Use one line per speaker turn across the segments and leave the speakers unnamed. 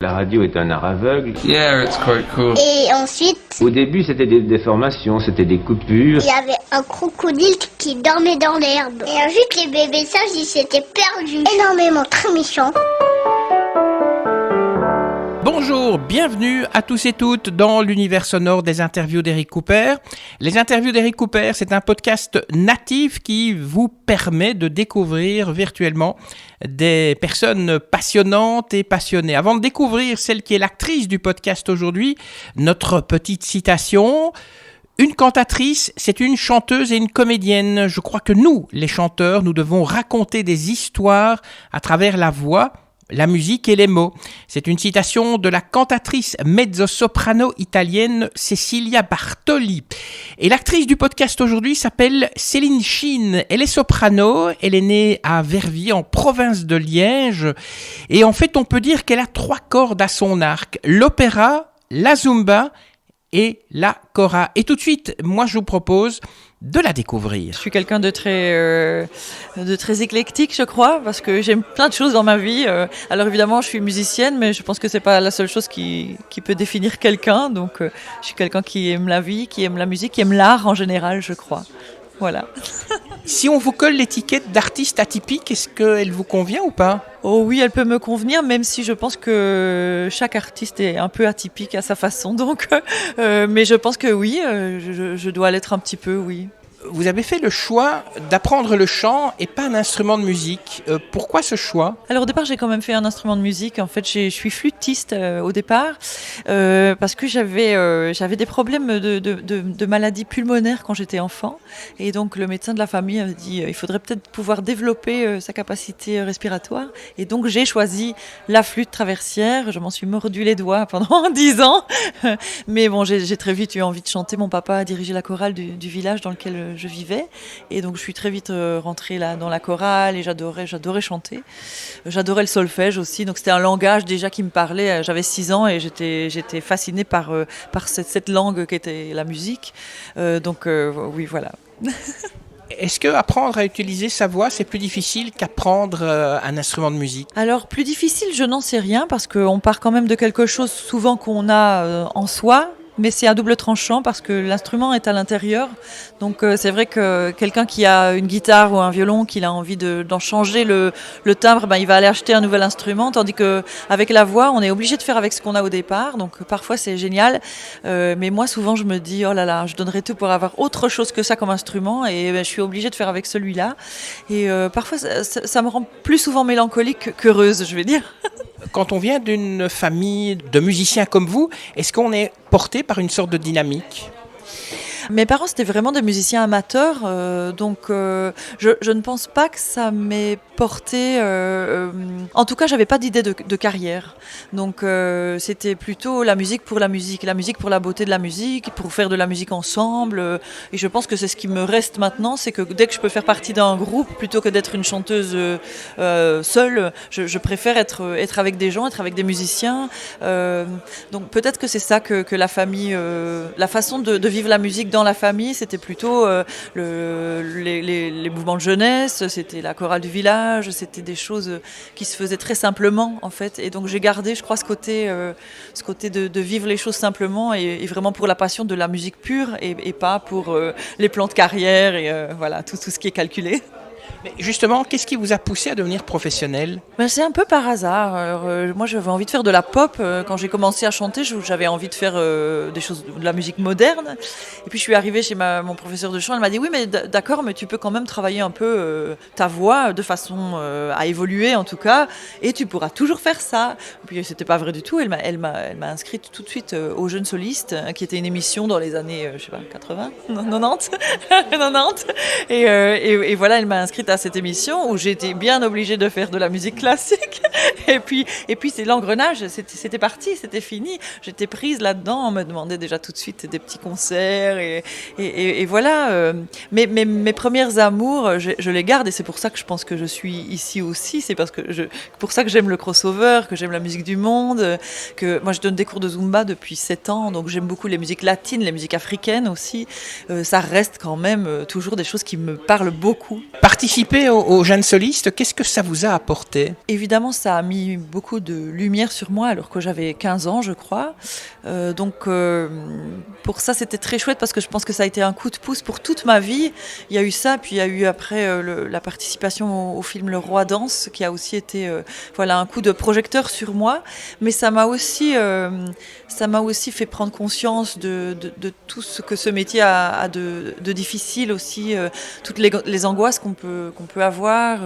La radio est un art aveugle.
Yeah, it's quite cool.
Et ensuite,
Au début, c'était des déformations, c'était des coupures.
il y avait un crocodile qui dormait dans l'herbe. Et ensuite, les bébés sages, ils s'étaient perdus. Énormément, très méchants.
Bonjour, bienvenue à tous et toutes dans l'univers sonore des interviews d'Eric Cooper. Les interviews d'Eric Cooper, c'est un podcast natif qui vous permet de découvrir virtuellement des personnes passionnantes et passionnées. Avant de découvrir celle qui est l'actrice du podcast aujourd'hui, notre petite citation. Une cantatrice, c'est une chanteuse et une comédienne. Je crois que nous, les chanteurs, nous devons raconter des histoires à travers la voix, la musique et les mots. C'est une citation de la cantatrice mezzo-soprano italienne Cecilia Bartoli. Et l'actrice du podcast aujourd'hui s'appelle Céline Chine. Elle est soprano, elle est née à Verviers en province de Liège. Et en fait, on peut dire qu'elle a 3 cordes à son arc. L'opéra, la zumba et la kora. Et tout de suite, moi je vous propose de la découvrir.
Je suis quelqu'un de très éclectique, je crois, parce que j'aime plein de choses dans ma vie. Alors évidemment, je suis musicienne, mais je pense que c'est pas la seule chose qui peut définir quelqu'un. Donc, je suis quelqu'un qui aime la vie, qui aime la musique, qui aime l'art en général, je crois. Voilà.
Si on vous colle l'étiquette d'artiste atypique, est-ce qu'elle vous convient ou pas ?
Oh oui, elle peut me convenir, même si je pense que chaque artiste est un peu atypique à sa façon. Donc, mais je pense que oui, je dois l'être un petit peu, oui.
Vous avez fait le choix d'apprendre le chant et pas un instrument de musique. Pourquoi ce choix ?
Alors au départ, j'ai quand même fait un instrument de musique. En fait, je suis flûtiste au départ parce que j'avais des problèmes de maladies pulmonaires quand j'étais enfant. Et donc le médecin de la famille avait dit il faudrait peut-être pouvoir développer sa capacité respiratoire. Et donc j'ai choisi la flûte traversière. Je m'en suis mordu les doigts pendant 10 ans. Mais bon, j'ai très vite eu envie de chanter. Mon papa a dirigé la chorale du village dans lequel je vivais, et donc je suis très vite rentrée là dans la chorale et j'adorais chanter. J'adorais le solfège aussi, donc c'était un langage déjà qui me parlait. J'avais 6 ans et j'étais fascinée par cette langue qui était la musique. Oui, voilà.
Est-ce que apprendre à utiliser sa voix, c'est plus difficile qu'apprendre un instrument de musique ?
Alors, plus difficile, je n'en sais rien, parce qu'on part quand même de quelque chose souvent qu'on a en soi. Mais c'est à double tranchant parce que l'instrument est à l'intérieur. Donc c'est vrai que quelqu'un qui a une guitare ou un violon, qu'il a envie d'en changer le timbre, il va aller acheter un nouvel instrument. Tandis qu'avec la voix, on est obligé de faire avec ce qu'on a au départ. Donc parfois c'est génial. Mais moi souvent je me dis, oh là là, je donnerais tout pour avoir autre chose que ça comme instrument. Et je suis obligée de faire avec celui-là. Et parfois ça me rend plus souvent mélancolique qu'heureuse, je vais dire.
Quand on vient d'une famille de musiciens comme vous, est-ce qu'on est porté par une sorte de dynamique ?
Mes parents, c'était vraiment des musiciens amateurs, donc je ne pense pas que ça m'ait porté... en tout cas, j'avais pas d'idée de carrière. Donc c'était plutôt la musique pour la beauté de la musique, pour faire de la musique ensemble. Et je pense que c'est ce qui me reste maintenant, c'est que dès que je peux faire partie d'un groupe, plutôt que d'être une chanteuse seule, je préfère être avec des gens, être avec des musiciens. Donc peut-être que c'est ça que la famille... la façon de vivre la musique dans la famille, c'était plutôt les mouvements de jeunesse, c'était la chorale du village, c'était des choses qui se faisaient très simplement en fait. Et donc j'ai gardé, je crois, ce côté de vivre les choses simplement et vraiment pour la passion de la musique pure et pas pour les plans de carrière et voilà tout ce qui est calculé.
Mais justement, qu'est-ce qui vous a poussé à devenir professionnel ?
C'est un peu par hasard. Alors, moi, j'avais envie de faire de la pop. Quand j'ai commencé à chanter, j'avais envie de faire des choses, de la musique moderne. Et puis, je suis arrivée chez mon professeur de chant. Elle m'a dit, oui, mais d'accord, mais tu peux quand même travailler un peu ta voix de façon à évoluer, en tout cas. Et tu pourras toujours faire ça. Et puis, c'était pas vrai du tout. Elle m'a inscrite tout de suite aux Jeunes Solistes, qui était une émission dans les années, 80, 90, 90. Et voilà, elle m'a inscrite à cette émission où j'étais bien obligée de faire de la musique classique. Et puis c'est l'engrenage, c'était parti, c'était fini. J'étais prise là-dedans, on me demandait déjà tout de suite des petits concerts et voilà. Mes premières amours, je les garde et c'est pour ça que je pense que je suis ici aussi. C'est pour ça que j'aime le crossover, que j'aime la musique du monde, que moi je donne des cours de Zumba depuis 7 ans, donc j'aime beaucoup les musiques latines, les musiques africaines aussi. Ça reste quand même toujours des choses qui me parlent beaucoup.
Participer participer aux jeunes solistes, qu'est-ce que ça vous a apporté ?
Évidemment, ça a mis beaucoup de lumière sur moi alors que j'avais 15 ans, je crois. Pour ça, c'était très chouette parce que je pense que ça a été un coup de pouce pour toute ma vie. Il y a eu ça, puis il y a eu après la participation au film Le Roi danse, qui a aussi été un coup de projecteur sur moi. Mais ça m'a aussi fait prendre conscience de tout ce que ce métier a de difficile aussi, toutes les angoisses qu'on peut avoir,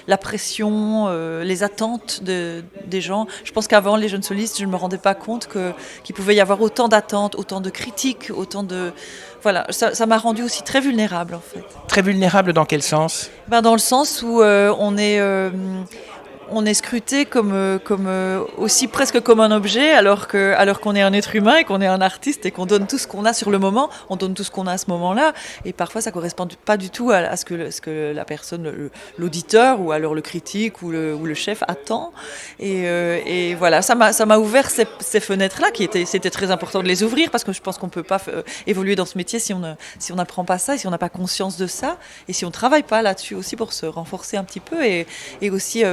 la pression, les attentes des gens. Je pense qu'avant, les jeunes solistes, je ne me rendais pas compte qu'il pouvait y avoir autant d'attentes, autant de critiques, autant de... Voilà, ça m'a rendue aussi très vulnérable, en fait.
Très vulnérable dans quel sens ?
Dans le sens où on est scruté comme aussi presque comme un objet, alors qu'on est un être humain et qu'on est un artiste et qu'on donne tout ce qu'on a sur le moment, on donne tout ce qu'on a à ce moment-là, et parfois ça correspond pas du tout à ce que la personne, l'auditeur ou alors le critique ou le chef attend. Et voilà, ça m'a ouvert ces fenêtres-là c'était très important de les ouvrir parce que je pense qu'on peut pas évoluer dans ce métier si on n'apprend pas ça, et si on n'a pas conscience de ça, et si on travaille pas là-dessus aussi pour se renforcer un petit peu et aussi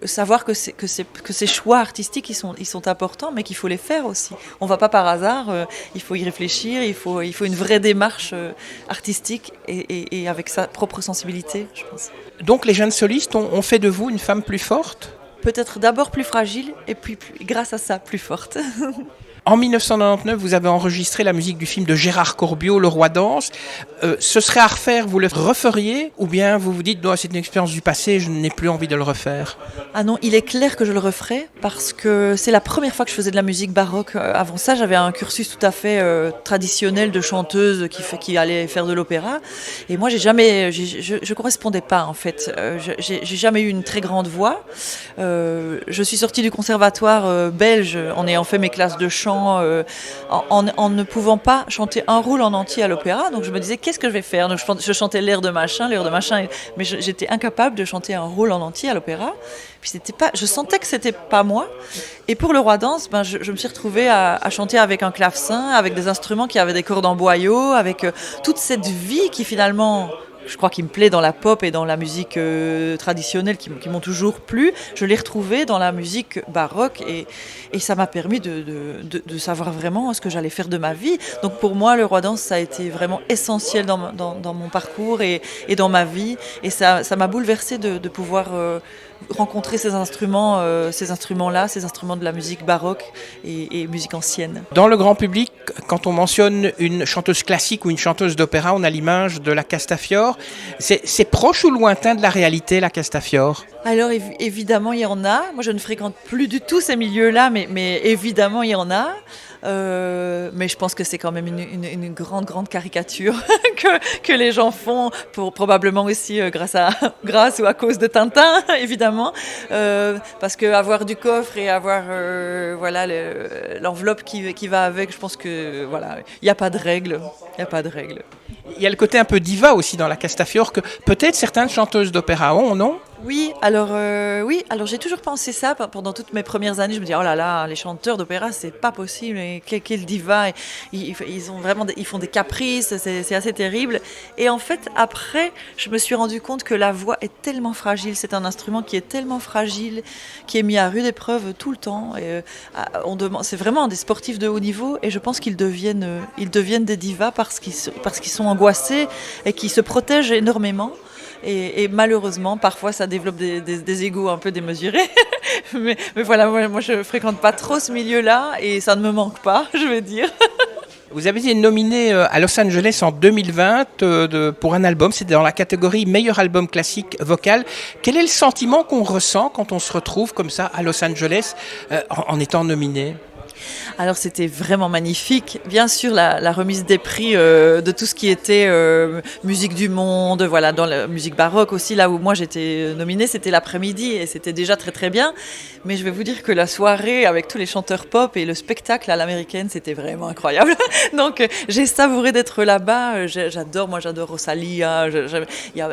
savoir que ces choix artistiques ils sont importants, mais qu'il faut les faire aussi. On va pas par hasard, il faut y réfléchir, il faut une vraie démarche artistique et avec sa propre sensibilité, je pense.
Donc les jeunes solistes ont fait de vous une femme plus forte ?
Peut-être d'abord plus fragile et puis grâce à ça plus forte.
En 1999, vous avez enregistré la musique du film de Gérard Corbiot, Le Roi danse. Ce serait à refaire, vous le referiez ? Ou bien vous vous dites, c'est une expérience du passé, je n'ai plus envie de le refaire ?
Ah non, il est clair que je le referai parce que c'est la première fois que je faisais de la musique baroque. Avant ça, j'avais un cursus tout à fait traditionnel de chanteuse qui allait faire de l'opéra. Et moi, je correspondais pas en fait. J'ai jamais eu une très grande voix. Je suis sortie du conservatoire belge en ayant fait mes classes de chant, en ne pouvant pas chanter un rôle en entier à l'opéra. Donc je me disais, qu'est-ce que je vais faire ? Donc je chantais l'air de machin, mais j'étais incapable de chanter un rôle en entier à l'opéra. Puis je sentais que c'était pas moi. Et pour Le Roi danse, je me suis retrouvée à chanter avec un clavecin, avec des instruments qui avaient des cordes en boyau, avec toute cette vie qui finalement... Je crois qu'il me plaît dans la pop et dans la musique traditionnelle qui m'ont toujours plu. Je l'ai retrouvé dans la musique baroque et ça m'a permis de savoir vraiment ce que j'allais faire de ma vie. Donc pour moi, Le Roi danse, ça a été vraiment essentiel dans mon parcours et dans ma vie. Et ça m'a bouleversée de pouvoir rencontrer ces instruments-là, ces instruments de la musique baroque et musique ancienne.
Dans le grand public, quand on mentionne une chanteuse classique ou une chanteuse d'opéra, on a l'image de la Castafiore. C'est proche ou lointain de la réalité, la Castafiore ?
Alors évidemment, il y en a. Moi, je ne fréquente plus du tout ces milieux-là, mais évidemment, il y en a. Mais je pense que c'est quand même une grande caricature que les gens font, probablement aussi grâce ou à cause de Tintin, évidemment, parce que avoir du coffre et avoir l'enveloppe qui va avec, je pense que il n'y a pas de règle,
Il y a le côté un peu diva aussi dans la Castafiore que peut-être certaines chanteuses d'opéra ont, non ?
Oui, alors j'ai toujours pensé ça pendant toutes mes premières années. Je me dis, oh là là, les chanteurs d'opéra, c'est pas possible. Et quel diva, ils font des caprices, c'est assez terrible. Et en fait, après, je me suis rendu compte que la voix est tellement fragile. C'est un instrument qui est tellement fragile, qui est mis à rude épreuve tout le temps. Et, c'est vraiment des sportifs de haut niveau. Et je pense qu'ils deviennent des divas parce qu'ils sont angoissés et qu'ils se protègent énormément. Et malheureusement, parfois, ça développe des égos un peu démesurés. mais voilà, moi, je fréquente pas trop ce milieu-là et ça ne me manque pas, je veux dire.
Vous avez été nominé à Los Angeles en 2020 pour un album, c'était dans la catégorie meilleur album classique vocal. Quel est le sentiment qu'on ressent quand on se retrouve comme ça à Los Angeles en étant nominé ?
Alors c'était vraiment magnifique. Bien sûr, la remise des prix de tout ce qui était musique du monde, voilà, dans la musique baroque aussi, là où moi j'étais nominée, c'était l'après-midi et c'était déjà très très bien. Mais je vais vous dire que la soirée avec tous les chanteurs pop et le spectacle à l'américaine, c'était vraiment incroyable. Donc j'ai savouré d'être là-bas. J'adore Rosalia, il y a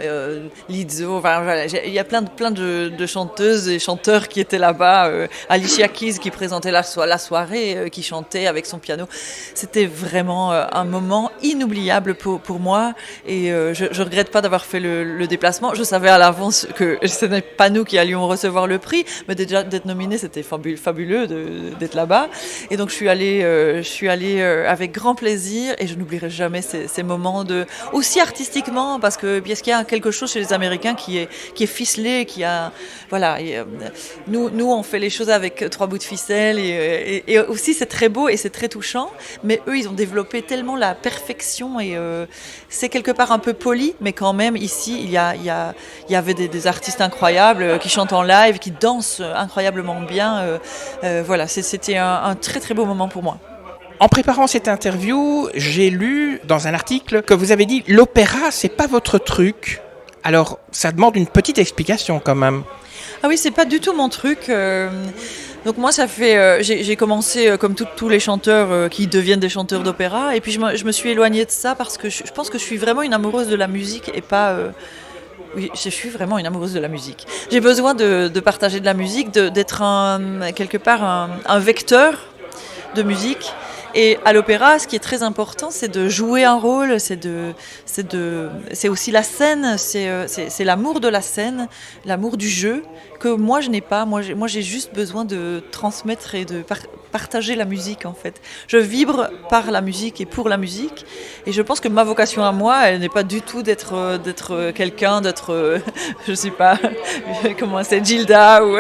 Lizzo, enfin, voilà, il y a plein de chanteuses et chanteurs qui étaient là-bas. Alicia Keys qui présentait la soirée. soirée qui chantait avec son piano. C'était vraiment un moment inoubliable pour moi et je regrette pas d'avoir fait le déplacement. Je savais à l'avance que ce n'est pas nous qui allions recevoir le prix, mais déjà d'être nominé, c'était fabuleux d'être là-bas. Et donc je suis allée avec grand plaisir et je n'oublierai jamais ces moments aussi artistiquement, parce qu'il y a quelque chose chez les Américains qui est ficelé, voilà. Et, nous on fait les choses avec 3 bouts de ficelle et aussi c'est très beau et c'est très touchant, mais eux ils ont développé tellement la perfection et c'est quelque part un peu poli, mais quand même ici il y avait des artistes incroyables qui chantent en live, qui dansent incroyablement bien. Voilà, c'était un très très beau moment pour moi.
En préparant cette interview, j'ai lu dans un article que vous avez dit « l'opéra, c'est pas votre truc ». Alors, ça demande une petite explication quand même.
Ah oui, c'est pas du tout mon truc. Donc moi, ça fait, j'ai commencé comme tous les chanteurs qui deviennent des chanteurs d'opéra, et puis je me suis éloignée de ça parce que je pense que je suis vraiment une amoureuse de la musique et pas... Oui, je suis vraiment une amoureuse de la musique. J'ai besoin de partager de la musique, d'être quelque part un vecteur de musique. Et à l'opéra, ce qui est très important, c'est de jouer un rôle, c'est aussi la scène, c'est l'amour de la scène, l'amour du jeu, que moi je n'ai pas. Moi j'ai juste besoin de transmettre et de partager la musique en fait. Je vibre par la musique et pour la musique. Et je pense que ma vocation à moi, elle n'est pas du tout d'être quelqu'un, je sais pas, comment c'est, Gilda ou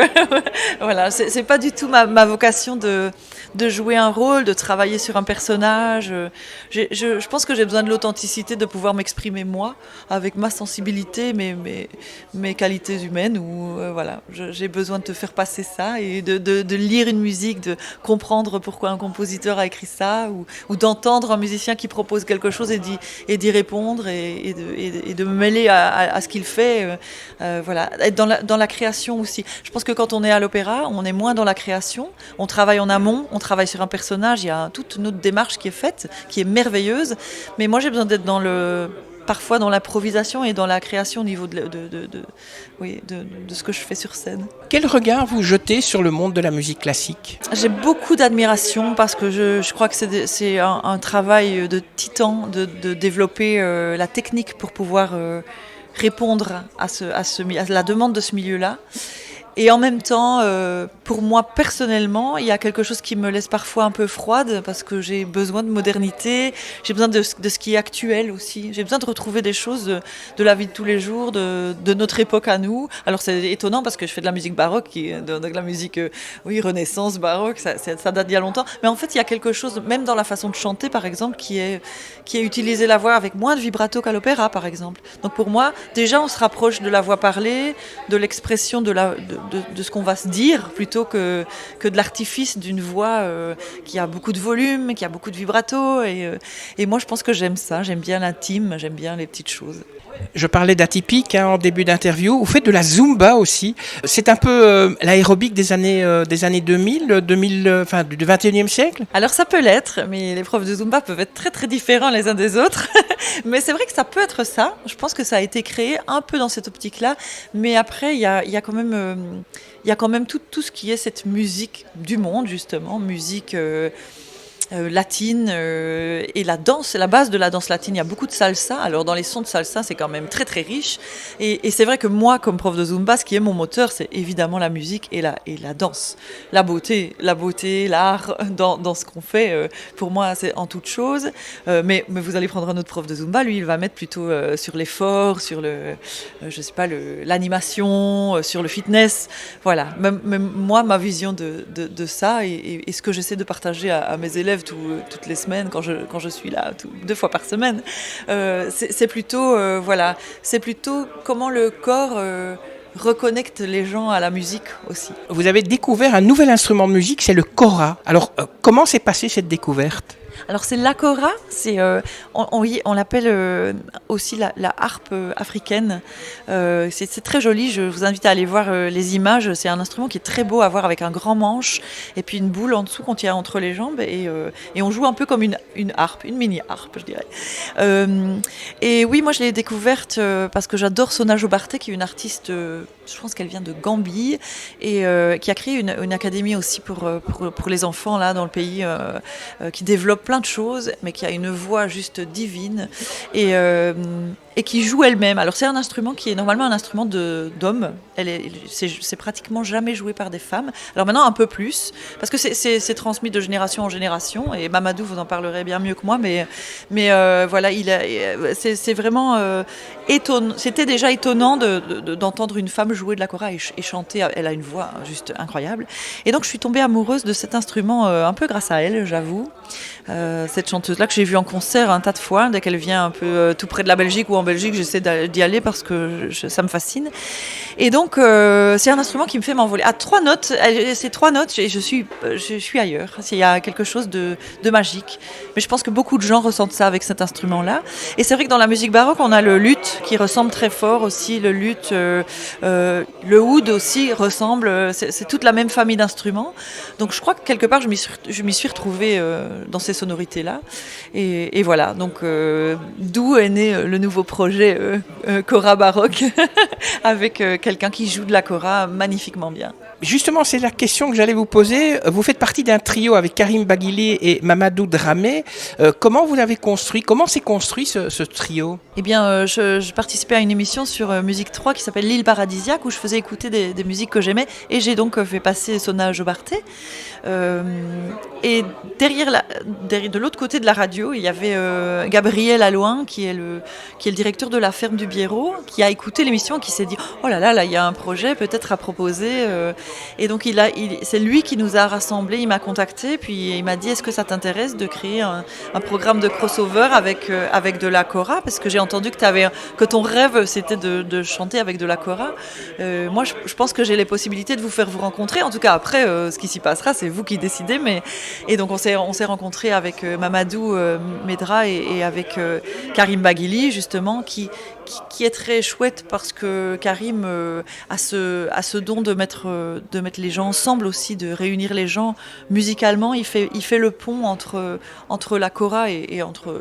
voilà. C'est pas du tout ma vocation de jouer un rôle, de travailler sur un personnage. Je pense que j'ai besoin de l'authenticité, de pouvoir m'exprimer moi, avec ma sensibilité, mes qualités humaines. Voilà, j'ai besoin de te faire passer ça et de lire une musique, de comprendre pourquoi un compositeur a écrit ça, ou d'entendre un musicien qui propose quelque chose et d'y répondre et de me mêler à ce qu'il fait. Voilà, être dans la création aussi. Je pense que quand on est à l'opéra, on est moins dans la création. On travaille en amont, on travaille sur un personnage, il y a toute une autre démarche qui est faite, qui est merveilleuse, mais moi j'ai besoin d'être parfois dans l'improvisation et dans la création au niveau de ce que je fais sur scène.
Quel regard vous jetez sur le monde de la musique classique ?
J'ai beaucoup d'admiration parce que je crois que c'est un travail de titan de développer la technique pour pouvoir répondre à la demande de ce milieu-là. Et en même temps, pour moi personnellement, il y a quelque chose qui me laisse parfois un peu froide parce que j'ai besoin de modernité, j'ai besoin de ce qui est actuel aussi. J'ai besoin de retrouver des choses de la vie de tous les jours, de notre époque à nous. Alors c'est étonnant parce que je fais de la musique baroque, de la musique Renaissance, baroque, ça date d'il y a longtemps. Mais en fait, il y a quelque chose, même dans la façon de chanter par exemple, qui est utiliser la voix avec moins de vibrato qu'à l'opéra par exemple. Donc pour moi, déjà on se rapproche de la voix parlée, de l'expression de ce qu'on va se dire plutôt que de l'artifice d'une voix qui a beaucoup de volume, qui a beaucoup de vibrato et moi je pense que j'aime ça, j'aime bien l'intime, j'aime bien les petites choses.
Je parlais d'atypique en début d'interview. Vous faites de la Zumba aussi. C'est un peu l'aérobic des années 2000, enfin du 21e siècle.
Alors ça peut l'être, mais les profs de Zumba peuvent être très très différents les uns des autres. Mais c'est vrai que ça peut être ça. Je pense que ça a été créé un peu dans cette optique-là. Mais après, il y a quand même tout ce qui est cette musique du monde, justement, musique... latine et la danse, c'est la base de la danse latine. Il y a beaucoup de salsa. Alors dans les sons de salsa, c'est quand même très très riche. Et c'est vrai que moi, comme prof de Zumba, ce qui est mon moteur, c'est évidemment la musique et la danse, la beauté, l'art dans ce qu'on fait. Pour moi, c'est en toute chose. Mais vous allez prendre un autre prof de Zumba, lui, il va mettre plutôt sur l'effort, sur l'animation, sur le fitness. Voilà. Même moi, ma vision de ça et ce que j'essaie de partager à mes élèves toutes les semaines quand je suis là 2 fois par semaine, c'est plutôt c'est plutôt comment le corps reconnecte les gens à la musique aussi.
Vous avez découvert un nouvel instrument de musique, c'est le kora. Alors comment s'est passée cette découverte ?
Alors c'est la kora, on l'appelle aussi la harpe africaine. C'est très joli, je vous invite à aller voir les images. C'est un instrument qui est très beau à voir avec un grand manche et puis une boule en dessous qu'on tient entre les jambes et on joue un peu comme une harpe, une mini harpe je dirais. Et oui, moi je l'ai découverte parce que j'adore Sona Jobarteh qui est une artiste je pense qu'elle vient de Gambie, et qui a créé une académie aussi pour les enfants là dans le pays, qui développe plein de choses, mais qui a une voix juste divine, et qui joue elle-même. Alors c'est un instrument qui est normalement un instrument d'homme. C'est pratiquement jamais joué par des femmes. Alors maintenant un peu plus, parce que c'est transmis de génération en génération. Et Mamadou vous en parlerez bien mieux que moi, mais voilà, c'est vraiment étonnant. C'était déjà étonnant d'entendre une femme jouer de la kora et chanter. Elle a une voix juste incroyable. Et donc je suis tombée amoureuse de cet instrument un peu grâce à elle, j'avoue. Cette chanteuse-là que j'ai vue en concert un tas de fois, dès qu'elle vient un peu tout près de la Belgique ou en Belgique, j'essaie d'y aller parce que ça me fascine. Et donc c'est un instrument qui me fait m'envoler. À 3 notes, c'est 3 notes, et je suis ailleurs. Il y a quelque chose de magique. Mais je pense que beaucoup de gens ressentent ça avec cet instrument-là. Et c'est vrai que dans la musique baroque, on a le luth qui ressemble très fort aussi. Le luth, le oud aussi ressemble. C'est toute la même famille d'instruments. Donc je crois que quelque part, je m'y suis retrouvée dans ces sonorités-là. Et voilà, donc d'où est né le nouveau projet Kora Baroque avec quelqu'un qui joue de la kora magnifiquement bien.
Justement, c'est la question que j'allais vous poser. Vous faites partie d'un trio avec Karim Baghili et Mamadou Dramé. Comment vous l'avez construit? Comment s'est construit ce trio?
Eh bien, je participais à une émission sur Musique 3 qui s'appelle L'île paradisiaque, où je faisais écouter des musiques que j'aimais, et j'ai donc fait passer Sona Jobarté. Et de l'autre côté de la radio, il y avait Gabriel Allouin, qui est le directeur de la ferme du Biérot, qui a écouté l'émission, qui s'est dit « Oh là, il y a un projet peut-être à proposer ». Et donc c'est lui qui nous a rassemblés, il m'a contacté, puis il m'a dit « Est-ce que ça t'intéresse de créer un programme de crossover avec de la kora ?» Parce que j'ai entendu que ton rêve c'était de chanter avec de la kora. Moi je pense que j'ai les possibilités de vous faire vous rencontrer. En tout cas après ce qui s'y passera c'est vous qui décidez. Et donc on s'est rencontrés avec Mamadou Medra et avec Karim Baghili justement qui est très chouette parce que Karim a ce don de mettre les gens ensemble aussi, de réunir les gens musicalement. Il fait le pont entre la kora et entre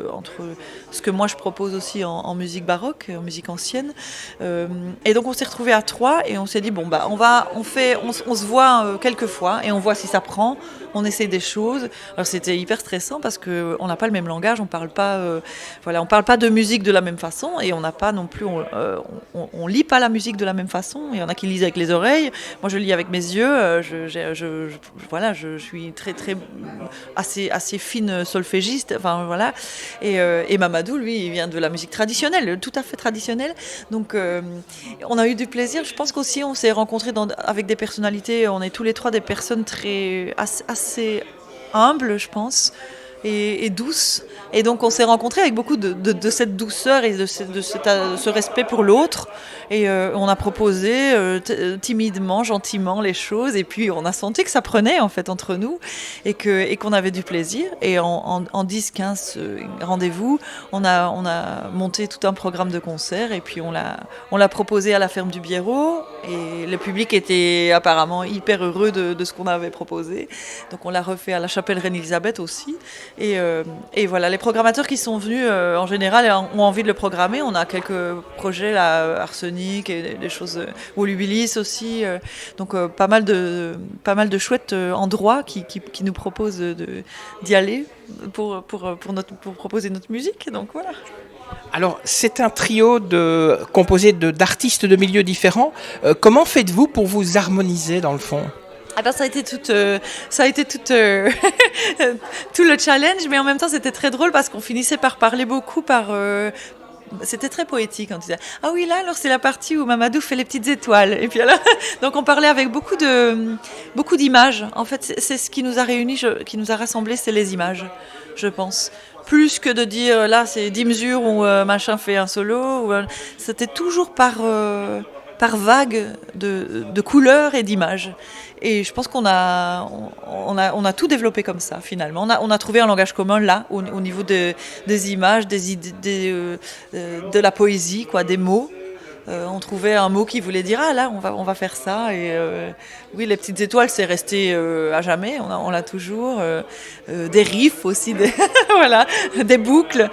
ce que moi je propose aussi en musique baroque, en musique ancienne. Et donc on s'est retrouvés à 3 et on s'est dit bon bah on se voit quelques fois et on voit si ça prend. On essaie des choses. Alors c'était hyper stressant parce que on n'a pas le même langage, on parle pas de musique de la même façon, et on n'a pas non plus, on lit pas la musique de la même façon. Il y en a qui lisent avec les oreilles. Moi je lis avec mes yeux. Je suis très assez fine solfégiste. Enfin voilà. Et Mamadou lui il vient de la musique traditionnelle, tout à fait traditionnelle. Donc on a eu du plaisir. Je pense qu'aussi on s'est rencontrés avec des personnalités. On est tous les 3 des personnes assez humble, je pense, et douce. Et donc on s'est rencontrés avec beaucoup de cette douceur et de ce respect pour l'autre. Et on a proposé timidement, gentiment les choses. Et puis on a senti que ça prenait en fait entre nous et qu'on avait du plaisir. Et en 10-15 rendez-vous, on a monté tout un programme de concert. Et puis on l'a proposé à la ferme du Biérot. Et le public était apparemment hyper heureux de ce qu'on avait proposé. Donc on l'a refait à la chapelle Reine-Élisabeth aussi. Et voilà, les programmateurs qui sont venus en général ont envie de le programmer. On a quelques projets là, Arsenic et des choses, Volubilis aussi. Donc pas mal de chouettes endroits qui nous proposent d'y aller pour proposer notre musique. Donc voilà.
Alors, c'est un trio composé d'artistes de milieux différents. Comment faites-vous pour vous harmoniser dans le fond ?
Ah ben, ça a été tout le challenge, mais en même temps c'était très drôle parce qu'on finissait par parler beaucoup c'était très poétique quand tu disais ah oui là alors c'est la partie où Mamadou fait les petites étoiles et puis alors donc on parlait avec beaucoup d'images. En fait c'est ce qui nous a réunis, qui nous a rassemblés, c'est les images, je pense. Plus que de dire là c'est 10 mesures où machin fait un solo, c'était toujours par vague de couleurs et d'images. Et je pense qu'on a tout développé comme ça finalement. On a trouvé un langage commun là au niveau des images, des idées, de la poésie, quoi, des mots. On trouvait un mot qui voulait dire ah là on va faire ça. Et oui, les petites étoiles c'est resté à jamais. On l'a toujours. Des riffs aussi, voilà, des boucles.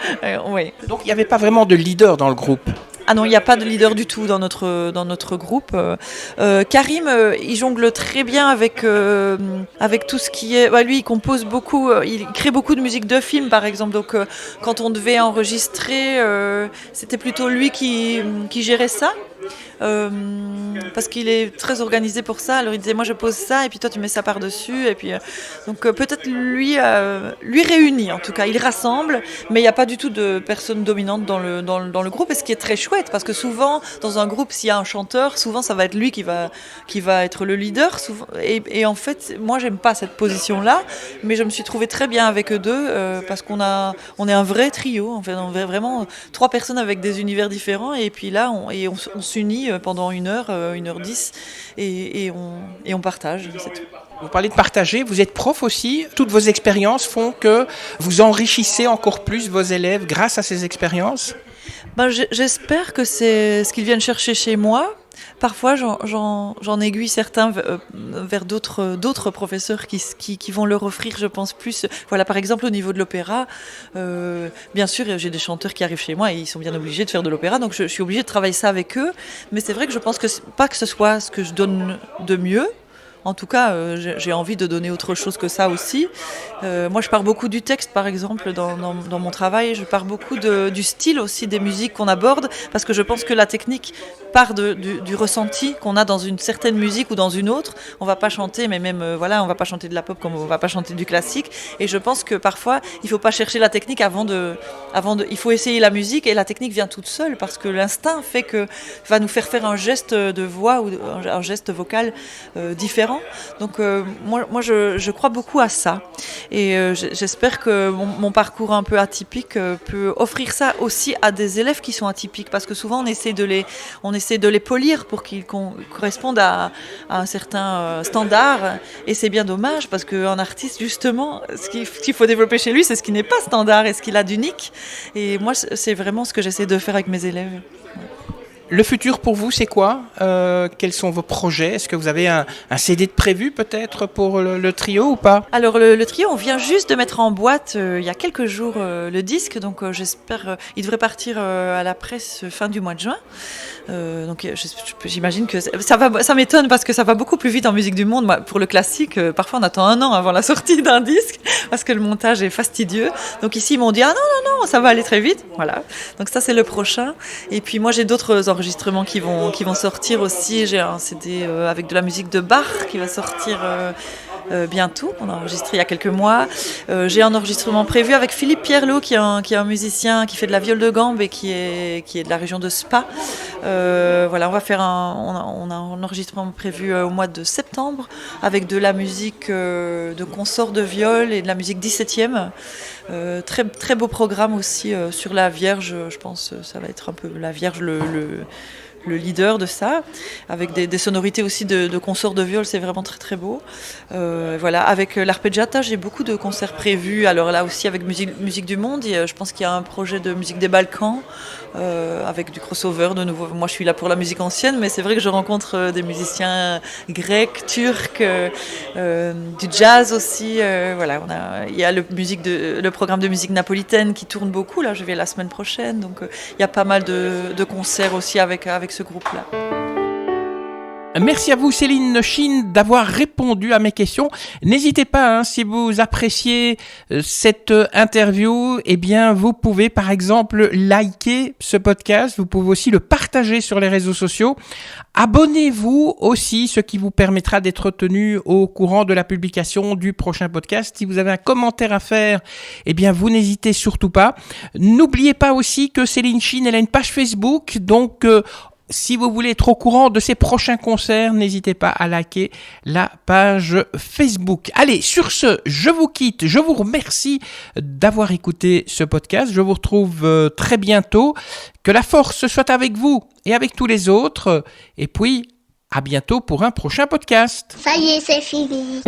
Oui.
Donc il n'y avait pas vraiment de leader dans le groupe.
Ah non, il n'y a pas de leader du tout dans notre groupe. Karim, il jongle très bien avec tout ce qui est... Lui, il compose beaucoup, il crée beaucoup de musique de film, par exemple. Donc, quand on devait enregistrer, c'était plutôt lui qui gérait ça. Parce qu'il est très organisé pour ça. Alors il disait moi je pose ça et puis toi tu mets ça par-dessus et puis donc peut-être lui réunit, en tout cas il rassemble, mais il n'y a pas du tout de personne dominante dans le groupe, et ce qui est très chouette parce que souvent dans un groupe s'il y a un chanteur, souvent ça va être lui qui va être le leader souvent, et en fait moi j'aime pas cette position là, mais je me suis trouvée très bien avec eux deux parce qu'on est un vrai trio, en fait, on est vraiment 3 personnes avec des univers différents, et puis là on s'unit pendant 1h10 et on partage, c'est tout.
Vous parlez de partager, vous êtes prof aussi, toutes vos expériences font que vous enrichissez encore plus vos élèves grâce à ces expériences?
J'espère que c'est ce qu'ils viennent chercher chez moi. Parfois, j'en aiguille certains vers d'autres professeurs qui vont leur offrir, je pense, plus. Voilà, par exemple, au niveau de l'opéra, bien sûr, j'ai des chanteurs qui arrivent chez moi et ils sont bien obligés de faire de l'opéra, donc je suis obligée de travailler ça avec eux. Mais c'est vrai que je pense pas que ce soit ce que je donne de mieux. En tout cas, j'ai envie de donner autre chose que ça aussi. Moi, je pars beaucoup du texte, par exemple, dans mon travail. Je pars beaucoup du style aussi des musiques qu'on aborde, parce que je pense que la technique part du ressenti qu'on a dans une certaine musique ou dans une autre. On va pas chanter, mais même, on va pas chanter de la pop comme on va pas chanter du classique. Et je pense que parfois, il faut pas chercher la technique il faut essayer la musique, et la technique vient toute seule, parce que l'instinct va nous faire un geste de voix ou un geste vocal différent. Donc moi je crois beaucoup à ça, et j'espère que mon parcours un peu atypique peut offrir ça aussi à des élèves qui sont atypiques, parce que souvent on essaie de les polir pour qu'ils correspondent à un certain standard, et c'est bien dommage, parce qu'un artiste, justement, ce qu'il faut développer chez lui, c'est ce qui n'est pas standard et ce qu'il a d'unique, et moi c'est vraiment ce que j'essaie de faire avec mes élèves.
Le futur pour vous, c'est quoi? Quels sont vos projets? Est-ce que vous avez un CD de prévu peut-être pour le trio ou pas?
Alors le trio, on vient juste de mettre en boîte il y a quelques jours le disque, donc j'espère, il devrait partir à la presse fin du mois de juin. Donc j'imagine que ça m'étonne parce que ça va beaucoup plus vite en musique du monde. Moi, pour le classique, parfois on attend 1 an avant la sortie d'un disque parce que le montage est fastidieux. Donc ici ils m'ont dit non, ça va aller très vite. Voilà. Donc ça c'est le prochain. Et puis moi j'ai d'autres enregistrements qui vont sortir aussi. J'ai un CD avec de la musique de Bach qui va sortir bientôt, qu'on a enregistré il y a quelques mois. J'ai un enregistrement prévu avec Philippe Pierlot qui est un musicien qui fait de la viole de gambe et qui est de la région de Spa. Voilà, on va faire on a un enregistrement prévu au mois de septembre avec de la musique de consorts de viol et de la musique 17e. Très, très beau programme aussi sur la Vierge, je pense ça va être un peu la Vierge le leader de ça, avec des sonorités aussi de consorts de viol, c'est vraiment très très beau. Voilà, avec l'arpeggiata, j'ai beaucoup de concerts prévus, alors là aussi avec musique du monde, et je pense qu'il y a un projet de musique des Balkans, avec du crossover de nouveau. Moi je suis là pour la musique ancienne, mais c'est vrai que je rencontre des musiciens grecs, turcs, du jazz aussi. Voilà, il y a le programme de musique napolitaine qui tourne beaucoup, là je vais la semaine prochaine, donc il y a pas mal de concerts aussi avec ce groupe-là.
Merci à vous Céline Chine d'avoir répondu à mes questions. N'hésitez pas, si vous appréciez cette interview, eh bien vous pouvez par exemple liker ce podcast, vous pouvez aussi le partager sur les réseaux sociaux. Abonnez-vous aussi, ce qui vous permettra d'être tenu au courant de la publication du prochain podcast. Si vous avez un commentaire à faire, eh bien vous n'hésitez surtout pas. N'oubliez pas aussi que Céline Chine, elle a une page Facebook, donc si vous voulez être au courant de ses prochains concerts, n'hésitez pas à liker la page Facebook. Allez, sur ce, je vous quitte. Je vous remercie d'avoir écouté ce podcast. Je vous retrouve très bientôt. Que la force soit avec vous et avec tous les autres. Et puis, à bientôt pour un prochain podcast.
Ça y est, c'est fini.